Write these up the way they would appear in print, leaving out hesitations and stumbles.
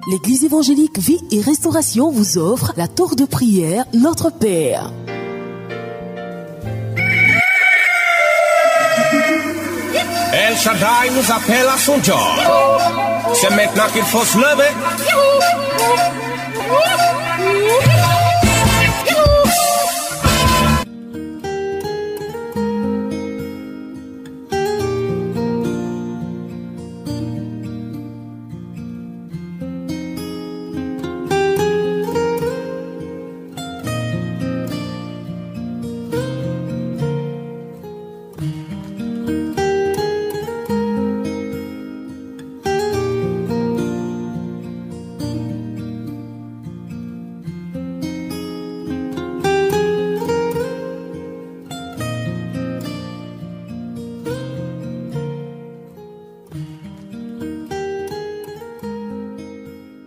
L'église évangélique Vie et Restauration vous offre la tour de prière Notre Père. El Shaddai nous appelle à son job. C'est maintenant qu'il faut se lever.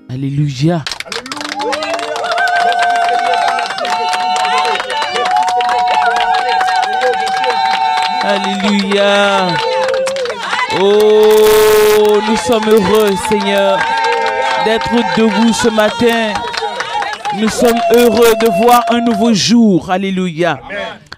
Alléluia. Alléluia. Oh, nous sommes heureux, Seigneur, d'être debout ce matin. Nous sommes heureux de voir un nouveau jour. Alléluia.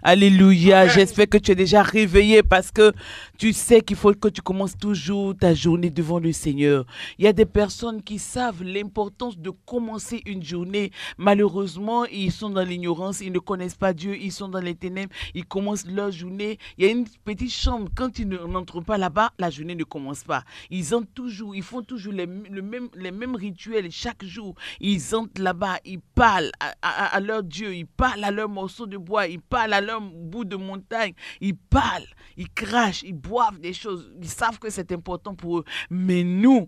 Alléluia. J'espère que tu es déjà réveillé parce que tu sais qu'il faut que tu commences toujours ta journée devant le Seigneur. Il y a des personnes qui savent l'importance de commencer une journée. Malheureusement, ils sont dans l'ignorance, ils ne connaissent pas Dieu, ils sont dans les ténèbres, ils commencent leur journée. Il y a une petite chambre, quand ils n'entrent pas là-bas, la journée ne commence pas. Ils font toujours les mêmes rituels chaque jour. Ils entrent là-bas, ils parlent à leur Dieu, ils parlent à leur morceau de bois, ils parlent à leur bout de montagne, ils parlent, ils crachent, ils boivent des choses, ils savent que c'est important pour eux. Mais nous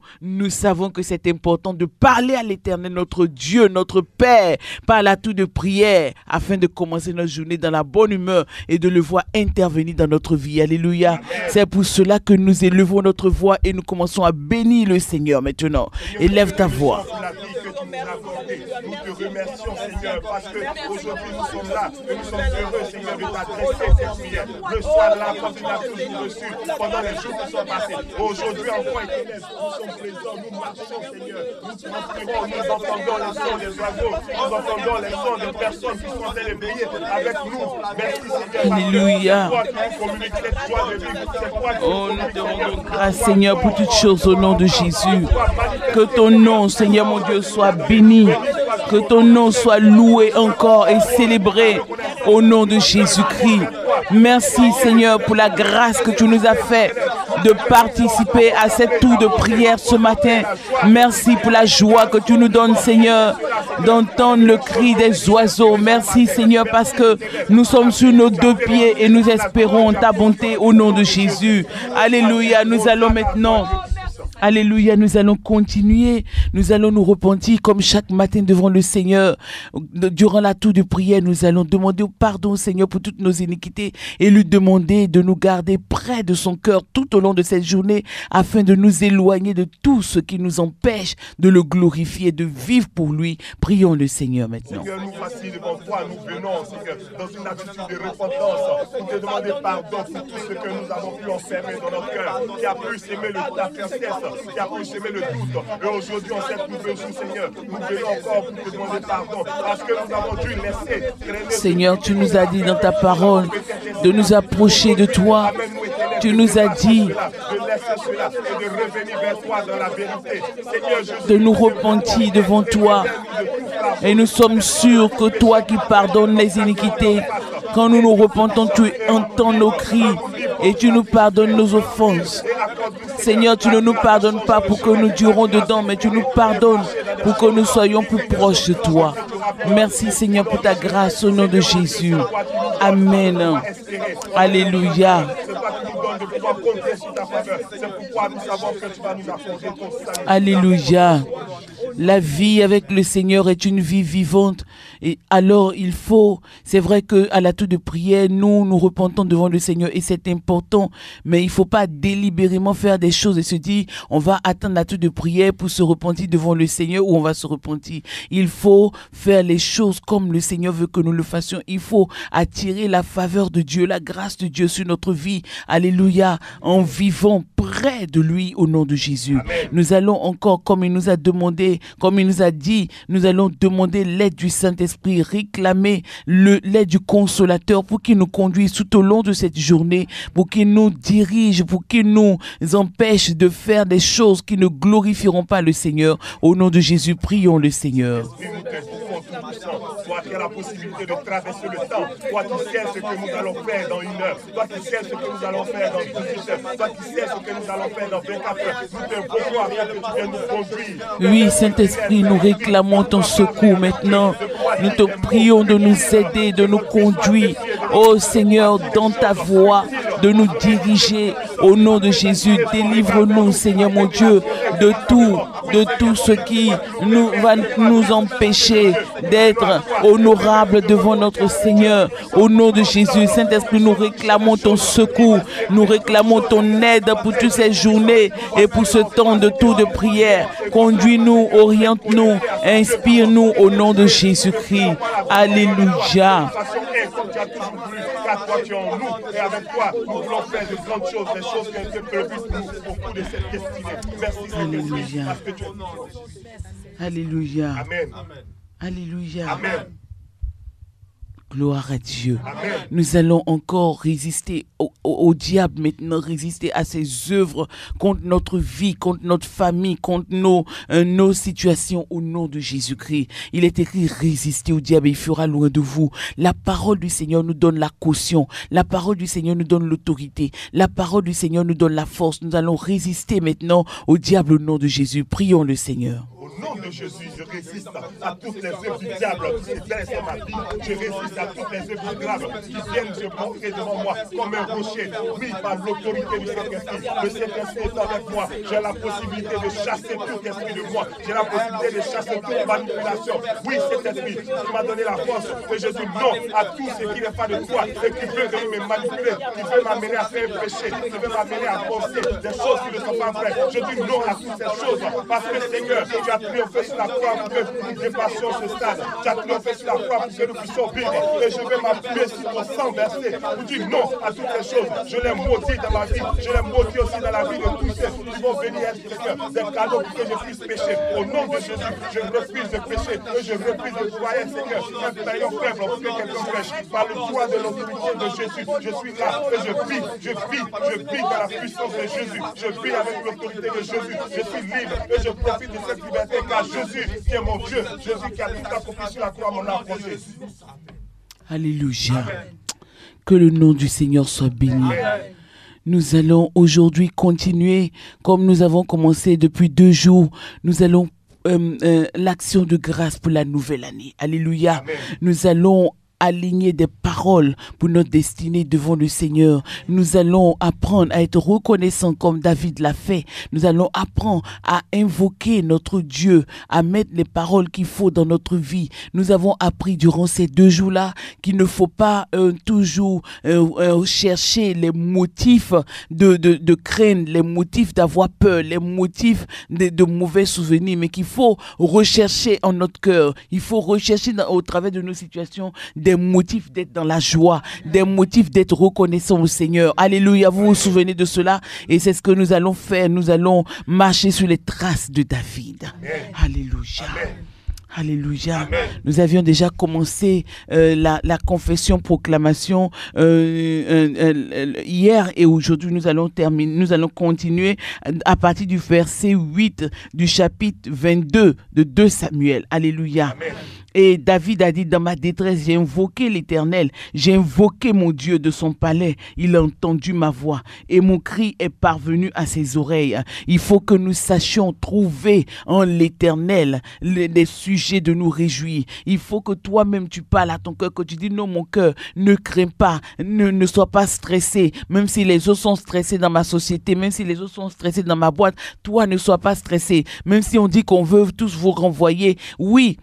savons que c'est important de parler à l'Éternel, notre Dieu, notre Père, par la tour de prière, afin de commencer notre journée dans la bonne humeur et de le voir intervenir dans notre vie. Alléluia. C'est pour cela que nous élevons notre voix et nous commençons à bénir le Seigneur maintenant. Élève ta voix. Nous te remercions, Seigneur, parce qu'aujourd'hui nous sommes là et nous sommes heureux, Seigneur, de t'adresser cette prière. Le soir là, comme tu l'as toujours reçu pendant les jours qui sont passés. Aujourd'hui, encore, Éternel, nous sommes présents, nous marchons, Seigneur. Nous transpirons, nous entendons les sons des oiseaux, nous entendons les sons des personnes qui sont en train de veiller avec nous. Merci, Seigneur. Alléluia. Oh, nous te rendons grâce, Seigneur, pour toutes choses au nom de Jésus. Que ton nom, Seigneur mon Dieu, soit béni. Que ton nom soit loué encore et célébré au nom de Jésus-Christ. Merci, Seigneur, pour la grâce que tu nous as fait de participer à cette tour de prière ce matin. Merci pour la joie que tu nous donnes, Seigneur, d'entendre le cri des oiseaux. Merci, Seigneur, parce que nous sommes sur nos deux pieds et nous espérons ta bonté au nom de Jésus. Alléluia. Nous allons maintenant... Alléluia, nous allons continuer, nous allons nous repentir comme chaque matin devant le Seigneur. Durant la tour de prière, nous allons demander pardon au Seigneur pour toutes nos iniquités et lui demander de nous garder près de son cœur tout au long de cette journée afin de nous éloigner de tout ce qui nous empêche de le glorifier, de vivre pour lui. Prions le Seigneur maintenant. Seigneur, nous voici devant toi, nous venons, Seigneur, dans une attitude de repentance pour te demander pardon pour tout ce que nous avons pu enfermer dans notre cœur, qui a pu s'aimer la tristesse, qui a pu s'aimer le doute. Et aujourd'hui, en cette nouvelle jour, Seigneur, nous venons encore pour te demander pardon parce que nous avons dû laisser traîner. Seigneur, tu nous as dit dans ta parole de nous approcher de toi. Tu nous as dit de nous repentir devant toi. Et nous sommes sûrs que toi qui pardonnes les iniquités, quand nous nous repentons, tu entends nos cris et tu nous pardonnes nos offenses. Seigneur, tu ne nous pardonnes pas pour que nous durons dedans, mais tu nous pardonnes pour que nous soyons plus proches de toi. Merci, Seigneur, pour ta grâce au nom de Jésus. Amen. Alléluia. Alléluia. La vie avec le Seigneur est une vie vivante. Et alors, il faut, c'est vrai qu'à la tour de prière, nous repentons devant le Seigneur et c'est important. Mais il ne faut pas délibérément faire des choses et se dire, on va attendre la tour de prière pour se repentir devant le Seigneur ou on va se repentir. Il faut faire les choses comme le Seigneur veut que nous le fassions. Il faut attirer la faveur de Dieu, la grâce de Dieu sur notre vie. Alléluia. En vivant près de lui au nom de Jésus. Amen. Nous allons encore, comme il nous a demandé, comme il nous a dit, nous allons demander l'aide du Saint-Esprit, réclamer l'aide du Consolateur pour qu'il nous conduise tout au long de cette journée, pour qu'il nous dirige, pour qu'il nous empêche de faire des choses qui ne glorifieront pas le Seigneur. Au nom de Jésus, prions le Seigneur. Toi qui as la possibilité de traverser le temps, toi qui sais ce que nous allons faire dans 1 heure, toi qui sais ce que nous allons faire dans 18 heures, toi qui sais ce que nous allons faire dans 24 heures, nous t'invoquons afin que tu viennes nous conduire. Oui, Saint-Esprit, nous réclamons ton secours maintenant. Nous te prions de nous aider, de nous conduire. Oh Seigneur, dans ta voie, de nous diriger. Au nom de Jésus, délivre-nous, Seigneur mon Dieu, de tout ce qui va nous empêcher d'être honorables devant notre Seigneur. Au nom de Jésus, Saint-Esprit, nous réclamons ton secours, nous réclamons ton aide pour toutes ces journées et pour ce temps de tour de prière. Conduis-nous, oriente-nous, inspire-nous au nom de Jésus-Christ. Alléluia. Car toi tu es en nous et avec toi nous voulons faire de grandes choses, des choses qui ont été prévues au cours de cette destinée. Merci Saint-Esprit parce que tu es. Alléluia. Amen. Alléluia. Amen. Gloire à Dieu. Amen. Nous allons encore résister au diable maintenant, résister à ses œuvres contre notre vie, contre notre famille, contre nos situations au nom de Jésus-Christ. Il est écrit, résistez au diable et il fera loin de vous. La parole du Seigneur nous donne la caution. La parole du Seigneur nous donne l'autorité. La parole du Seigneur nous donne la force. Nous allons résister maintenant au diable au nom de Jésus. Prions le Seigneur. Au nom de Jésus, je résiste à toutes les œuvres du diable qui viennent sur ma vie. Je résiste à toutes les œuvres graves qui viennent se montrer devant moi comme un rocher. Oui, par l'autorité du Saint-Esprit. Le Saint-Esprit est avec moi. J'ai la possibilité de chasser tout esprit de moi. J'ai la possibilité de chasser toute manipulation. Oui, Saint-Esprit, tu m'as donné la force. Et je dis non à tout ce qui n'est pas de toi et qui veut venir me manipuler, qui veut m'amener à faire un péché, qui veut m'amener à penser des choses qui ne sont pas vraies. Je dis non à toutes ces choses parce que Seigneur, tu as triomphé sur la croix pour que nous dépassions ce stade. Tu as triomphé sur la croix pour que nous puissions vivre. Et je vais m'appuyer sur ton sang versé pour dire non à toutes ces choses. Je les maudis dans ma vie. Je les maudis aussi dans la vie de tous ceux qui vont venir être des cadeaux pour que je puisse pécher. Au nom de Jésus, je refuse de pécher et je refuse de croire, Seigneur, un taillon faible pour que quelqu'un pêche. Par le poids de l'autorité de Jésus, je suis là et je vis dans la puissance de Jésus. Je vis avec l'autorité de Jésus. Je suis libre et je profite de cette liberté car Jésus qui est mon Dieu, Jésus qui a tout accompli sur la croix m'en a apporté. Alléluia. Que le nom du Seigneur soit béni. Nous allons aujourd'hui continuer comme nous avons commencé depuis 2 jours. Nous allons l'action de grâce pour la nouvelle année. Alléluia. Amen. Nous allons aligner des paroles pour notre destinée devant le Seigneur. Nous allons apprendre à être reconnaissants comme David l'a fait. Nous allons apprendre à invoquer notre Dieu, à mettre les paroles qu'il faut dans notre vie. Nous avons appris durant ces 2 jours-là qu'il ne faut pas toujours chercher les motifs de crainte, les motifs d'avoir peur, les motifs de mauvais souvenirs, mais qu'il faut rechercher en notre cœur. Il faut rechercher au travers de nos situations des motifs d'être dans la joie, des motifs d'être reconnaissant au Seigneur. Alléluia, vous vous souvenez de cela? Et c'est ce que nous allons faire. Nous allons marcher sur les traces de David. Amen. Alléluia. Amen. Alléluia. Amen. Nous avions déjà commencé la confession, proclamation hier et aujourd'hui nous allons terminer, nous allons continuer à partir du verset 8 du chapitre 22 de 2 Samuel. Alléluia. Amen. Et David a dit, dans ma détresse, j'ai invoqué l'Éternel, j'ai invoqué mon Dieu de son palais, il a entendu ma voix et mon cri est parvenu à ses oreilles. Il faut que nous sachions trouver en l'Éternel les sujets de nous réjouir. Il faut que toi-même tu parles à ton cœur, que tu dis non mon cœur, ne crains pas, ne sois pas stressé, même si les autres sont stressés dans ma société, même si les autres sont stressés dans ma boîte, toi ne sois pas stressé, même si on dit qu'on veut tous vous renvoyer, oui.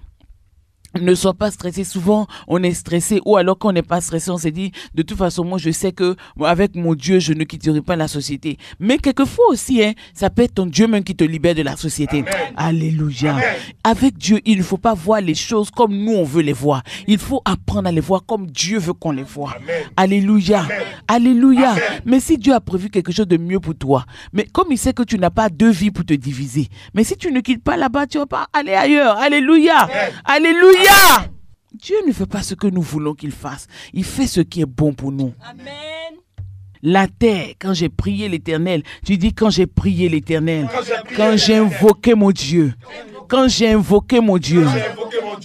Ne sois pas stressé. Souvent, on est stressé, ou alors qu'on n'est pas stressé, on s'est dit, de toute façon, moi, je sais que avec mon Dieu, je ne quitterai pas la société. Mais quelquefois aussi, hein, ça peut être ton Dieu même qui te libère de la société. Amen. Alléluia. Amen. Avec Dieu, il ne faut pas voir les choses comme nous, on veut les voir. Il faut apprendre à les voir comme Dieu veut qu'on les voit. Amen. Alléluia. Amen. Alléluia. Amen. Mais si Dieu a prévu quelque chose de mieux pour toi, mais comme il sait que tu n'as pas deux vies pour te diviser, mais si tu ne quittes pas là-bas, tu ne vas pas aller ailleurs. Alléluia. Amen. Alléluia. Dieu ne fait pas ce que nous voulons qu'il fasse. Il fait ce qui est bon pour nous. Amen. La terre, quand j'ai prié l'Éternel, tu dis quand j'ai prié l'Éternel, quand j'ai invoqué mon Dieu, quand j'ai invoqué mon Dieu,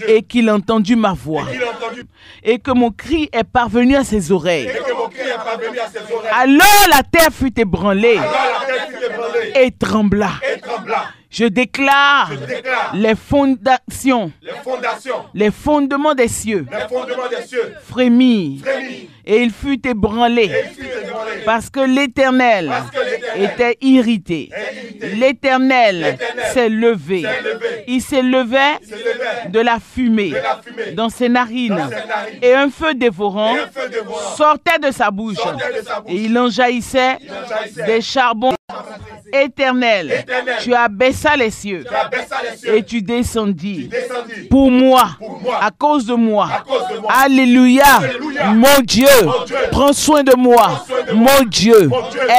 et qu'il a entendu ma voix, et que mon cri est parvenu à ses oreilles, alors la terre fut ébranlée et trembla. Je déclare les fondations, les fondements des cieux frémirent et il fut ébranlé parce que l'Éternel était irrité. L'Éternel s'est levé. Il s'est levé de la fumée dans ses narines et un feu dévorant sortait de sa bouche et il en jaillissait des charbons. Éternel, tu abaissas les cieux et tu descendis pour moi, à cause de moi. Alléluia. Mon Dieu, prends soin de moi. Mon Dieu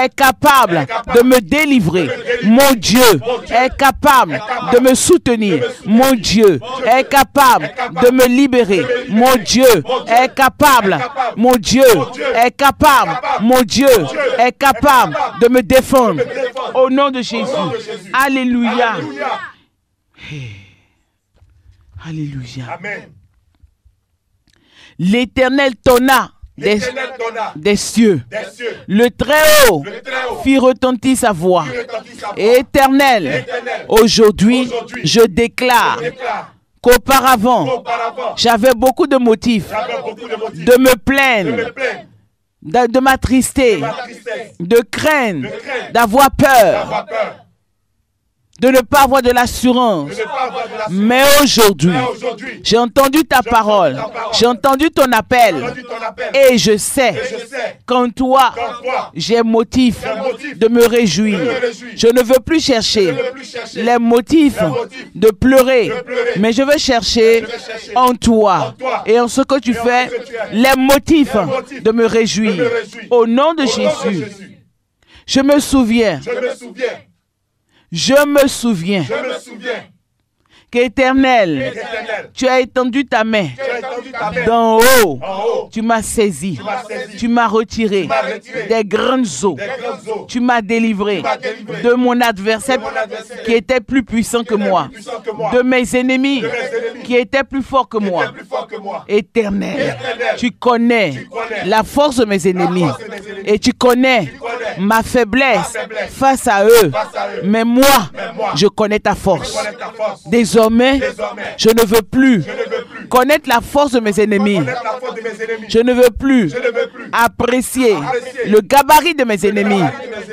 est capable de me délivrer. Mon Dieu est capable de me soutenir. Mon Dieu est capable de me libérer. Mon Dieu est capable. Mon Dieu est capable. Mon Dieu est capable de me défendre. Au nom de Jésus. Alléluia. Alléluia. Amen. L'Éternel tonna des cieux. Le Très-Haut fit retentir sa voix. Éternel, aujourd'hui, je déclare qu'auparavant, j'avais beaucoup de motifs de me plaindre, de m'attrister, de craindre, d'avoir peur, de ne pas avoir de l'assurance. Mais aujourd'hui, j'ai entendu ta parole, j'ai entendu ton appel, et je sais qu'en toi, j'ai motif de me réjouir. Je ne veux plus chercher les motifs de pleurer, mais je veux chercher en toi et en ce que tu fais, les motifs de me réjouir. Au nom de Jésus, je me souviens qu'Éternel, tu as étendu ta main d'en haut, tu m'as saisi, tu m'as retiré des grandes eaux, tu m'as délivré de mon adversaire qui était plus puissant que moi, de mes ennemis qui étaient plus forts que moi. Éternel, tu connais la force de mes ennemis et tu connais ma faiblesse face à eux, mais moi, je connais ta force. Désormais, je ne veux plus connaître la force de mes ennemis. Je ne veux plus apprécier le gabarit de mes ennemis.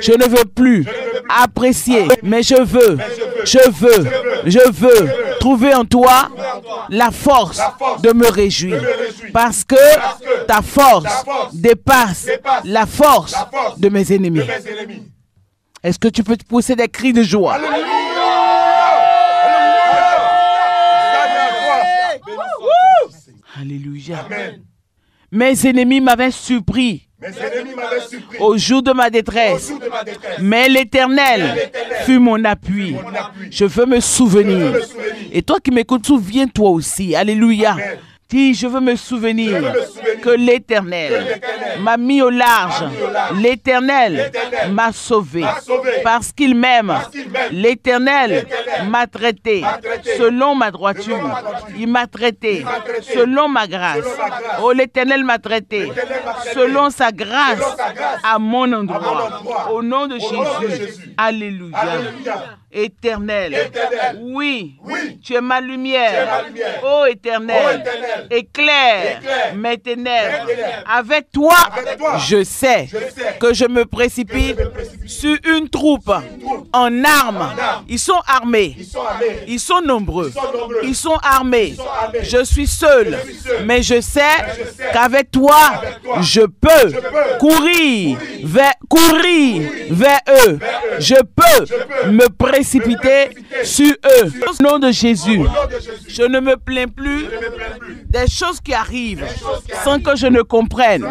Je ne veux plus apprécier, mais je veux trouver en toi la force de me réjouir. Parce que ta force dépasse la force de mes ennemis. Est-ce que tu peux te pousser des cris de joie? Alléluia. Amen. Mes ennemis m'avaient surpris au jour de ma détresse. Mais l'Éternel fut mon appui. Je veux me souvenir. Et toi qui m'écoutes, souviens-toi aussi. Alléluia. Amen. Dis, je veux me souvenir que l'Éternel m'a mis au large. L'Éternel m'a sauvé. Parce qu'il m'aime. L'Éternel m'a traité selon ma droiture. Il m'a traité selon ma grâce. Oh, l'Éternel m'a traité selon sa grâce à mon endroit. Au nom de Jésus. Alléluia. Éternel, oui, tu es ma lumière. Ô Éternel, éclaire mes ténèbres. Avec toi, je sais que je me précipite sur une troupe en armes. Ils sont armés. Ils sont nombreux. Ils sont armés. Je suis seul. Mais je sais qu'avec toi, je peux courir vers eux. Je peux me précipiter sur eux. Au nom de Jésus, je ne me plains plus des choses qui arrivent sans que je ne comprenne.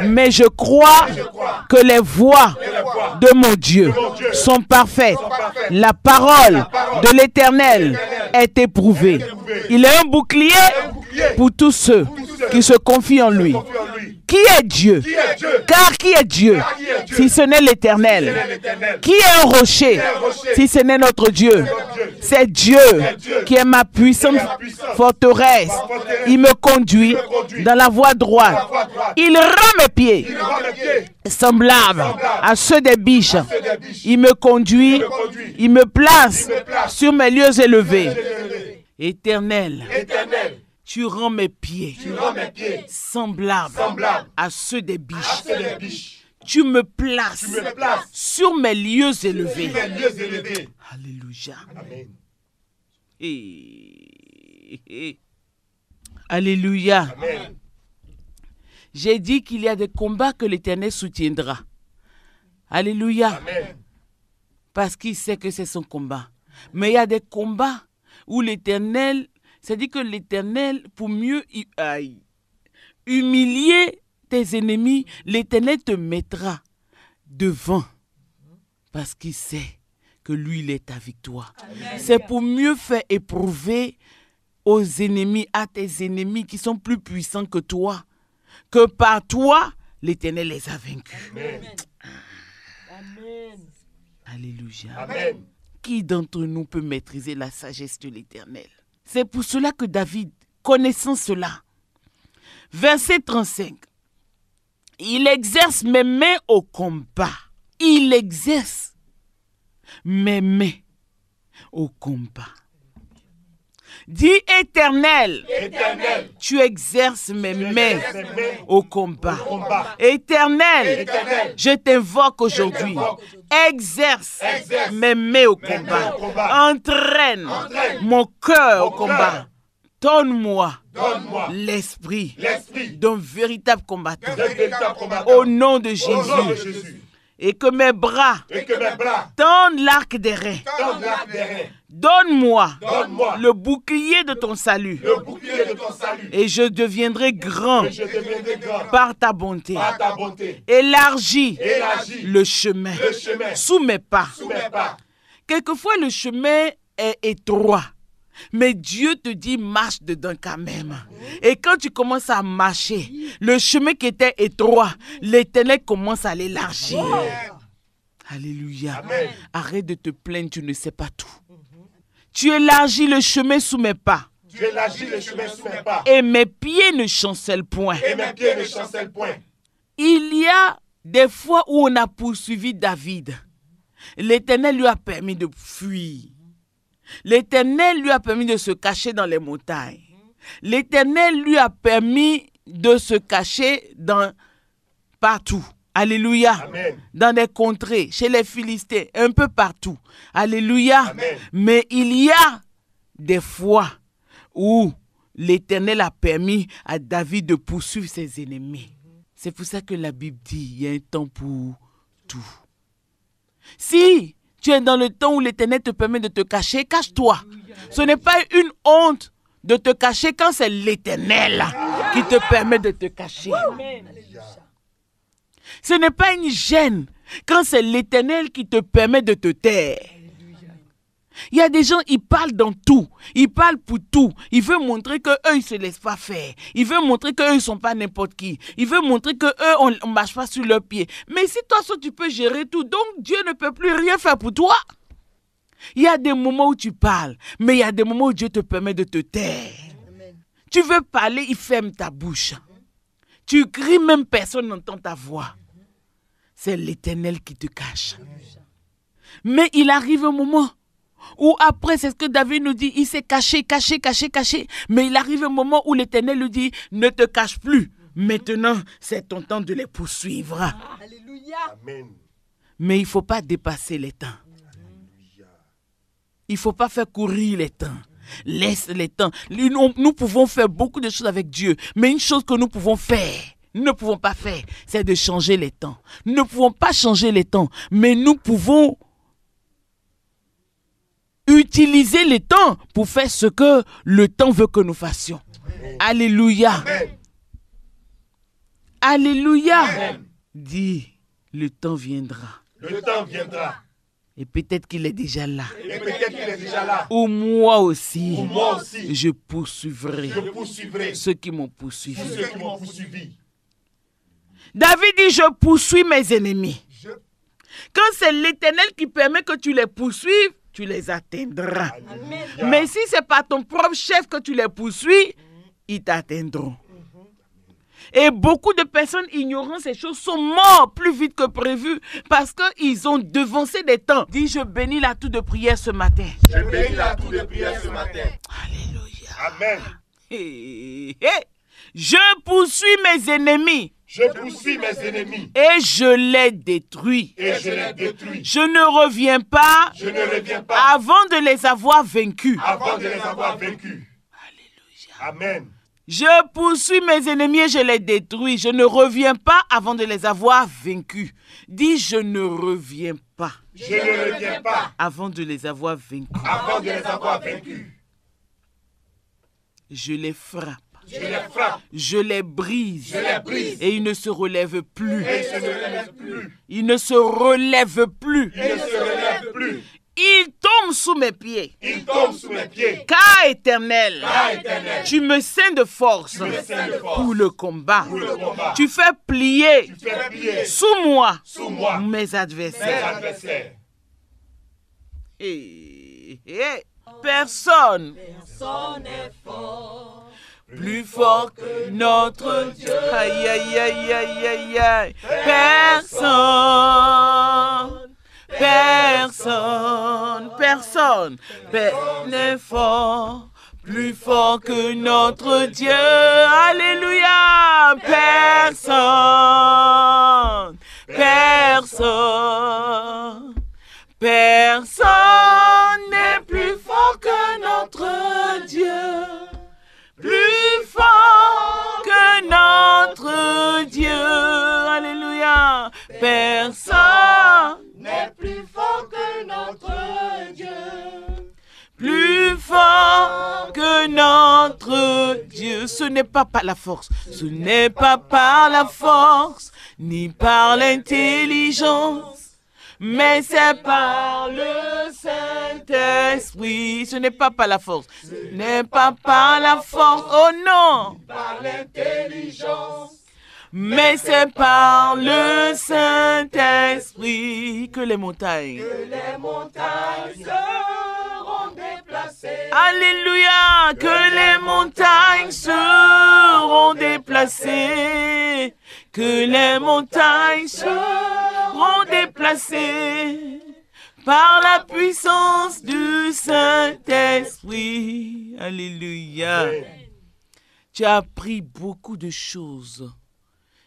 Mais je crois que les voies de mon Dieu sont parfaites. La parole de l'Éternel est éprouvée. Il est un bouclier pour tous ceux qui se confient en lui. Qui est Dieu? Car qui est Dieu si ce n'est l'Éternel? Qui est un rocher si ce n'est notre Dieu? C'est Dieu qui est ma puissante forteresse. Il me conduit dans la voie droite. Il rend mes pieds semblables à ceux des biches. Il me conduit, il me place sur mes lieux élevés. Éternel, tu rends mes pieds semblables à ceux des biches. Tu me places sur mes lieux élevés. Alléluia. Alléluia. Amen. J'ai dit qu'il y a des combats que l'Éternel soutiendra. Alléluia. Amen. Parce qu'il sait que c'est son combat. Mais il y a des combats où l'Éternel, c'est-à-dire que l'Éternel, pour mieux humilier tes ennemis, l'Éternel te mettra devant. Parce qu'il sait que lui, il est ta victoire. C'est pour mieux faire éprouver aux ennemis, à tes ennemis qui sont plus puissants que toi, que par toi, l'Éternel les a vaincus. Amen. Amen. Alléluia. Amen. Qui d'entre nous peut maîtriser la sagesse de l'Éternel? C'est pour cela que David, connaissant cela, verset 35, il exerce mes mains au combat. Il exerce mes mains au combat. Dis Éternel, Éternel, tu exerces mes mains au combat. combat. Éternel, Éternel, je t'invoque aujourd'hui. Exerce mes mains au combat. Entraîne mon cœur au combat. Donne-moi donne-moi l'esprit l'esprit d'un véritable combattant. d'un véritable combattant. Au nom de Au nom de Jésus. Jésus. Et que mes bras Et que mes bras tendent l'arc des reins. tendent l'arc des reins. Donne-moi Donne-moi le bouclier de ton salut. le bouclier de ton salut. Et je deviendrai grand Et je deviendrai grand par ta bonté. par ta bonté. Élargis Élargis le chemin le chemin sous mes pas. sous mes pas. Quelquefois, le chemin est étroit. Mais Dieu te dit, marche dedans quand même. Et quand tu commences à marcher, le chemin qui était étroit, l'Éternel commence à l'élargir. Alléluia. Amen. Arrête de te plaindre, tu ne sais pas tout. Tu élargis le chemin sous mes pas. Tu élargis le chemin sous mes pas. Et mes pieds ne chancellent point. Et mes pieds ne chancellent point. Il y a des fois où on a poursuivi David. L'Éternel lui a permis de fuir. L'Éternel lui a permis de se cacher dans les montagnes. L'Éternel lui a permis de se cacher partout. Alléluia. Amen. Dans des contrées, chez les Philistins, un peu partout. Alléluia. Amen. Mais il y a des fois où l'Éternel a permis à David de poursuivre ses ennemis. C'est pour ça que la Bible dit, il y a un temps pour tout. Si tu es dans le temps où l'Éternel te permet de te cacher, cache-toi. Ce n'est pas une honte de te cacher quand c'est l'Éternel qui te permet de te cacher. Ce n'est pas une gêne quand c'est l'Éternel qui te permet de te taire. Il y a des gens, ils parlent dans tout. Ils parlent pour tout. Ils veulent montrer qu'eux, ils ne se laissent pas faire. Ils veulent montrer qu'eux, ils ne sont pas n'importe qui. Ils veulent montrer qu'eux, on ne marche pas sur leurs pieds. Mais si toi, tu peux gérer tout, donc Dieu ne peut plus rien faire pour toi. Il y a des moments où tu parles, mais il y a des moments où Dieu te permet de te taire. Amen. Tu veux parler, il ferme ta bouche. Tu cries, même personne n'entend ta voix. C'est l'Éternel qui te cache. Mais il arrive un moment où après, c'est ce que David nous dit, il s'est caché. Mais il arrive un moment où l'Éternel lui dit, ne te cache plus. Maintenant, c'est ton temps de les poursuivre. Alléluia. Amen. Mais il ne faut pas dépasser les temps. Il ne faut pas faire courir les temps. Laisse les temps. Nous pouvons faire beaucoup de choses avec Dieu. Mais une chose que nous pouvons faire, nous ne pouvons pas faire, c'est de changer les temps. Nous ne pouvons pas changer les temps. Mais nous pouvons utiliser les temps pour faire ce que le temps veut que nous fassions. Alléluia. Amen. Alléluia. Amen. Dis, le temps viendra. Le temps viendra. Et peut-être qu'il est déjà là. Et peut-être qu'il est déjà là. Ou moi aussi. Ou moi aussi. Je poursuivrai Je poursuivrai ceux qui m'ont poursuivi. tous ceux qui m'ont poursuivi. David dit, je poursuis mes ennemis. Quand c'est l'Éternel qui permet que tu les poursuives, tu les atteindras. Alléluia. Mais si c'est par ton propre chef que tu les poursuis, ils t'atteindront. Et beaucoup de personnes ignorant ces choses sont morts plus vite que prévu parce qu'ils ont devancé des temps. Dis, je bénis la tour de prière ce matin. Je bénis la tour de prière ce matin. Alléluia. Amen. Je poursuis mes ennemis. Je poursuis mes ennemis. Et je les détruis. Et je les détruis. Je ne reviens pas Je ne reviens pas avant de les avoir vaincus. avant de les avoir vaincus. Alléluia. Amen. Je poursuis mes ennemis et je les détruis. Je ne reviens pas avant de les avoir vaincus. Dis, je ne reviens pas Je ne reviens pas avant de les avoir vaincus. avant de les avoir vaincus. Je les frappe. Je les frappe. Je les brise. Je les brise. Et ils ne se relèvent plus. Et ils ne se relèvent plus. Ils ne se relèvent plus. Ils ne se relèvent plus. Ils tombent sous mes pieds. Ils tombent sous mes pieds. Car éternel, Car éternel, tu me ceins de force tu me ceins de force pour le combat. pour le combat. Tu fais plier Tu fais plier sous moi sous moi mes mes adversaires. adversaires. Personne plus fort que notre Dieu. Aïe, aïe, aïe, aïe, aïe, aïe. Personne n'est fort, plus fort que notre Dieu. Alléluia. Personne n'est plus fort que notre Dieu. Plus fort que notre Dieu. Alléluia. Personne N'est plus fort que notre Dieu. plus fort que notre Dieu. Ce n'est pas par la force. Ce n'est pas par la force, ni par l'intelligence, mais c'est par le Saint-Esprit. Ce n'est pas par la force. Ce n'est pas par la force. Oh non. Par l'intelligence. Mais c'est par le Saint-Esprit que les montagnes. Les montagnes seront déplacées. Alléluia, que les montagnes seront déplacées. Que les montagnes seront déplacées par la puissance du Saint-Esprit. Alléluia. Tu as appris beaucoup de choses.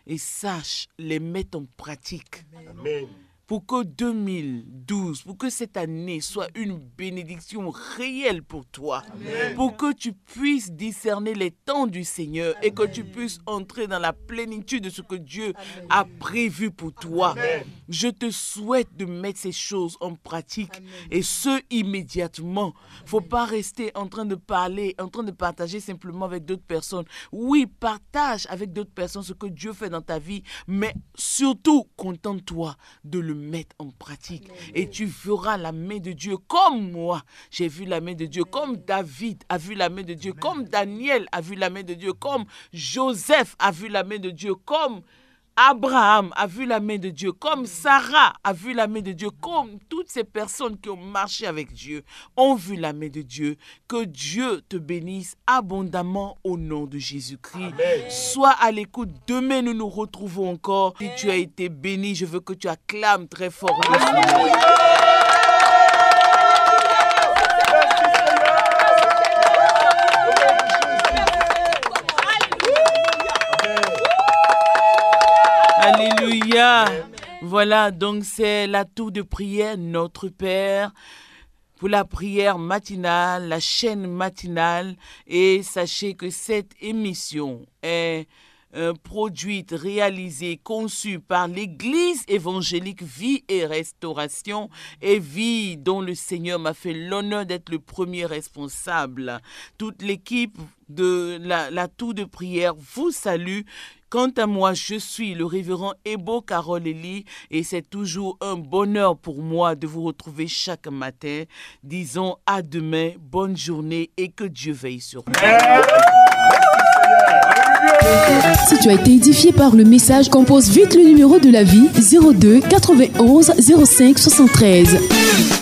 Et sache les mettre en pratique. Amen. Pour que 2012, pour que cette année soit une bénédiction réelle pour toi. Amen. Pour que tu puisses discerner les temps du Seigneur et que tu puisses entrer dans la plénitude de ce que Dieu a prévu pour toi. Amen. Je te souhaite de mettre ces choses en pratique et ce immédiatement. Il ne faut pas rester en train de parler, en train de partager simplement avec d'autres personnes. Oui, partage avec d'autres personnes ce que Dieu fait dans ta vie, mais surtout contente-toi de le mettre en pratique. Et tu verras la main de Dieu comme moi. J'ai vu la main de Dieu, comme David a vu la main de Dieu, comme Daniel a vu la main de Dieu, comme Joseph a vu la main de Dieu, comme Abraham a vu la main de Dieu, comme Sarah a vu la main de Dieu, comme toutes ces personnes qui ont marché avec Dieu ont vu la main de Dieu. Que Dieu te bénisse abondamment au nom de Jésus-Christ. Amen. Sois à l'écoute. Demain, nous nous retrouvons encore. Si tu as été béni, je veux que tu acclames très fort le Seigneur. Alléluia. Voilà, donc c'est la tour de prière, notre Père. pour la prière matinale, la chaîne matinale. Et sachez que cette émission est produite, réalisée, conçue par l'Église évangélique Vie et Restauration, et Vie dont le Seigneur m'a fait l'honneur d'être le premier responsable. Toute l'équipe de la tour de prière vous salue. Quant à moi, je suis le révérend Ebo Carole Eli et c'est toujours un bonheur pour moi de vous retrouver chaque matin. Disons à demain, bonne journée et que Dieu veille sur vous. Si tu as été édifié par le message, compose vite le numéro de la vie 02 91 05 73.